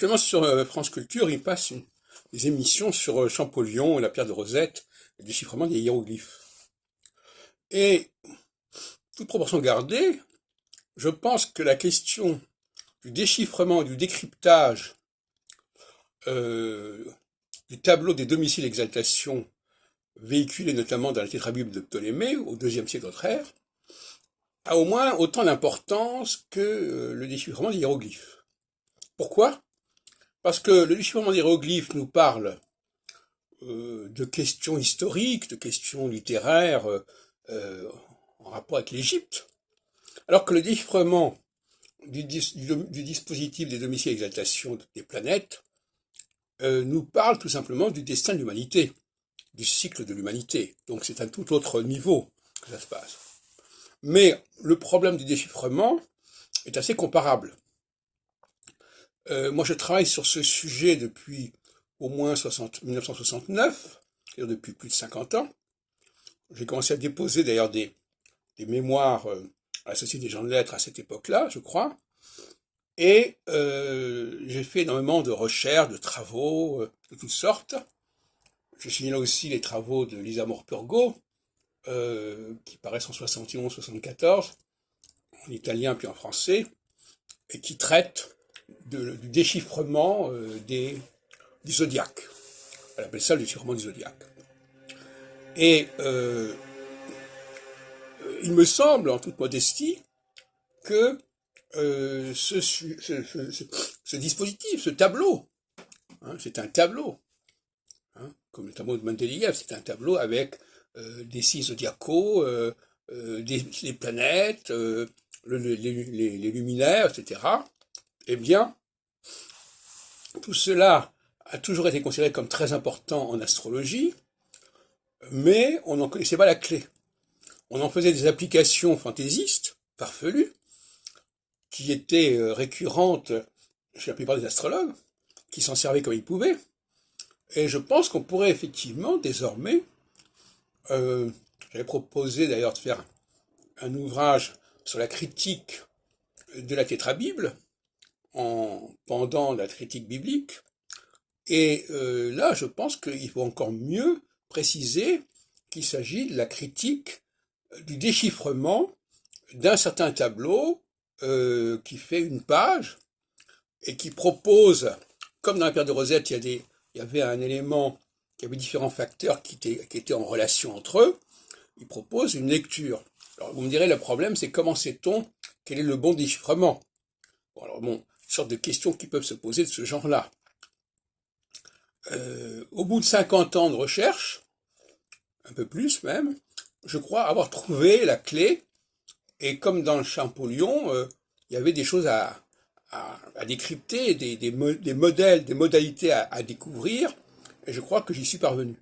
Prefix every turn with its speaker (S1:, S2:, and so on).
S1: Actuellement, sur France Culture, ils passent des émissions sur Champollion, la pierre de Rosette, le déchiffrement des hiéroglyphes. Et, toute proportion gardée, je pense que la question du déchiffrement et du décryptage du tableau des domiciles exaltation véhiculé notamment dans la tétrabible de Ptolémée au IIe siècle notre ère, a au moins autant d'importance que le déchiffrement des hiéroglyphes. Pourquoi? Parce que le déchiffrement des hiéroglyphes nous parle de questions historiques, de questions littéraires en rapport avec l'Égypte, alors que le déchiffrement du dispositif des domiciles exaltation des planètes nous parle tout simplement du destin de l'humanité, du cycle de l'humanité. Donc c'est à un tout autre niveau que ça se passe. Mais le problème du déchiffrement est assez comparable. Moi je travaille sur ce sujet depuis au moins 1969, c'est-à-dire depuis plus de 50 ans. J'ai commencé à déposer d'ailleurs des mémoires à la Société des gens de lettres à cette époque-là, je crois. Et j'ai fait énormément de recherches, de travaux de toutes sortes. Je signale aussi les travaux de Lisa Morpurgo, qui paraissent en 71-74, en italien puis en français, et qui traitent du déchiffrement du zodiaque. Elle appelle ça le déchiffrement du zodiaque. Et il me semble, en toute modestie, que ce dispositif, ce tableau, hein, c'est un tableau, hein, comme le tableau de Mendeleïev, c'est un tableau avec des signes zodiacaux, des planètes, les luminaires, etc. Eh bien, tout cela a toujours été considéré comme très important en astrologie, mais on n'en connaissait pas la clé. On en faisait des applications fantaisistes, farfelues, qui étaient récurrentes chez la plupart des astrologues, qui s'en servaient comme ils pouvaient. Et je pense qu'on pourrait effectivement, désormais, j'avais proposé d'ailleurs de faire un ouvrage sur la critique de la tétrabible, en pendant la critique biblique. Et là, je pense qu'il faut encore mieux préciser qu'il s'agit de la critique du déchiffrement d'un certain tableau qui fait une page et qui propose, comme dans la pierre de Rosette, il y avait un élément qui avait différents facteurs qui étaient en relation entre eux, il propose une lecture. Alors vous me direz, le problème c'est comment sait-on quel est le bon déchiffrement? Bon, alors bon, une sorte de questions qui peuvent se poser de ce genre-là. Au bout de 50 ans de recherche, un peu plus même, je crois avoir trouvé la clé, et comme dans le Champollion, il y avait des choses à décrypter, des modèles, des modalités à découvrir, et je crois que j'y suis parvenu.